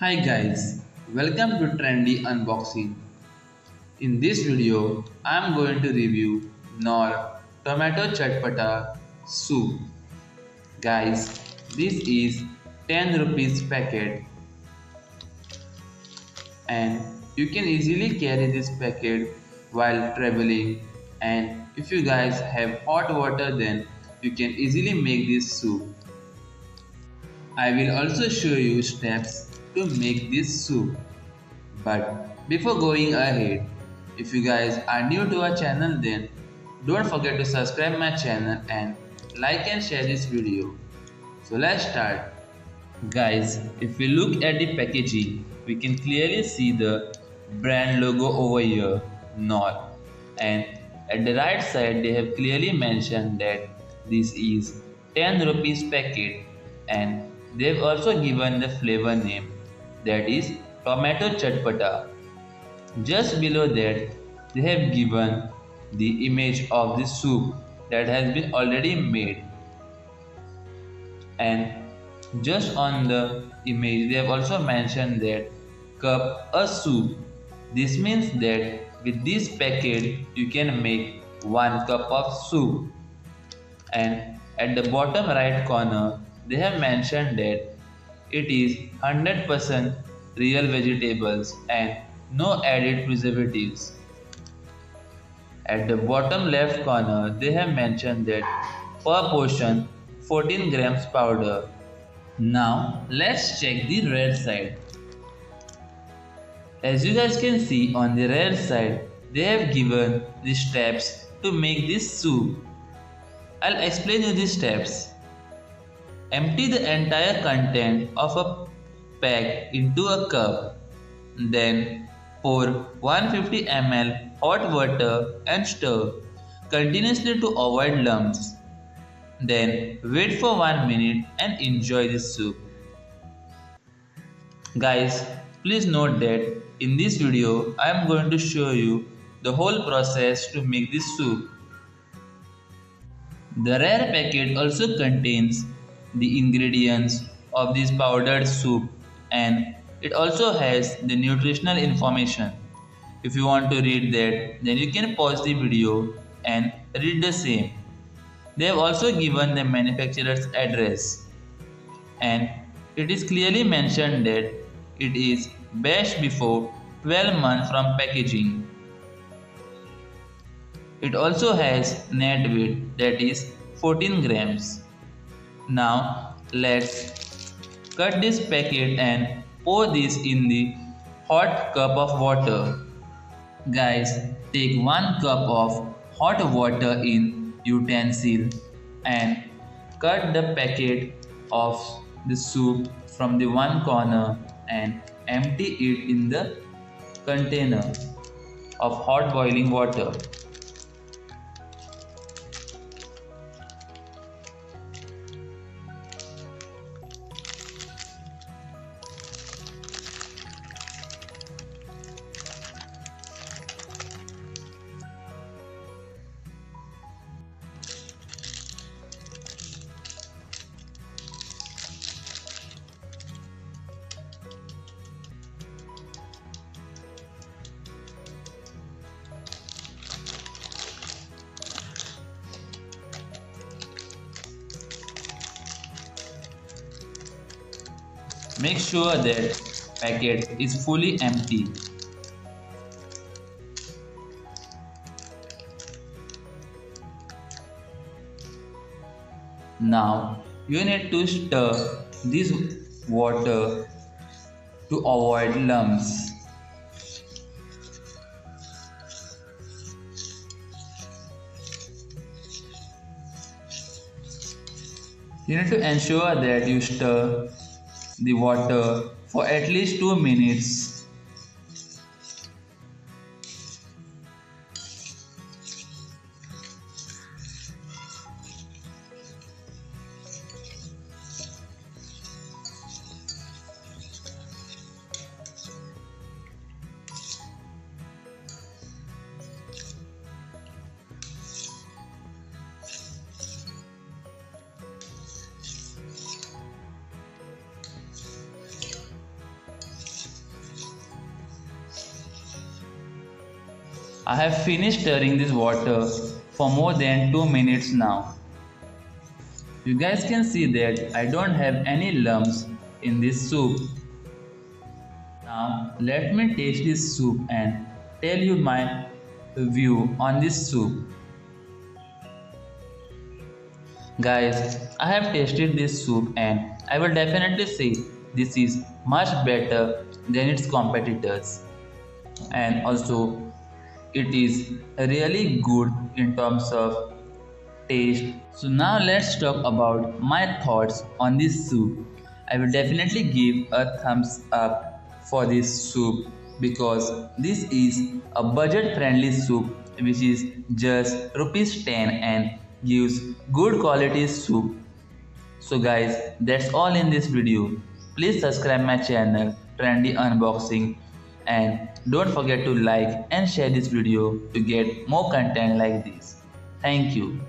Hi guys, welcome to Trendy Unboxing. In this video, I am going to review Knorr Tomato Chatpata Soup. Guys, this is 10 rupees packet and you can easily carry this packet while traveling, and if you guys have hot water then you can easily make this soup. I will also show you steps to make this soup. But before going ahead, if you guys are new to our channel then don't forget to subscribe my channel and like and share this video. So let's start. Guys, if we look at the packaging, we can clearly see the brand logo over here, Knorr. And at the right side they have clearly mentioned that this is 10 rupees packet, and they've also given the flavor name, that is Tomato Chatpata. Just below that, they have given the image of the soup that has been already made, and just on the image they have also mentioned that cup a soup. This means that with this packet you can make 1 cup of soup. And at the bottom right corner they have mentioned that it is 100% real vegetables and no added preservatives. At the bottom left corner, they have mentioned that per portion 14 grams powder. Now let's check the red side. As you guys can see on the red side, they have given the steps to make this soup. I'll explain you the steps. Empty the entire content of a pack into a cup. Then pour 150 ml hot water and stir continuously to avoid lumps. Then wait for 1 minute and enjoy the soup. Guys, please note that in this video I am going to show you the whole process to make this soup. The rare packet also contains the ingredients of this powdered soup, and it also has the nutritional information. If you want to read that, then you can pause the video and read the same. They have also given the manufacturer's address, and it is clearly mentioned that it is best before 12 months from packaging. It also has net weight, that is 14 grams. Now let's cut this packet and pour this in the hot cup of water. Guys, take 1 cup of hot water in utensil and cut the packet of the soup from the one corner and empty it in the container of hot boiling water. Make sure that packet is fully empty. Now you need to stir this water to avoid lumps. You need to ensure that you stir the water for at least 2 minutes. I have finished stirring this water for more than 2 minutes now. You guys can see that I don't have any lumps in this soup. Now let me taste this soup and tell you my view on this soup. Guys, I have tasted this soup and I will definitely say this is much better than its competitors. And also it is really good in terms of taste. So now let's talk about my thoughts on this soup. I will definitely give a thumbs up for this soup because this is a budget friendly soup which is just rupees 10 and gives good quality soup. So guys, that's all in this video. Please subscribe my channel Trendy Unboxing and don't forget to like and share this video to get more content like this. Thank you.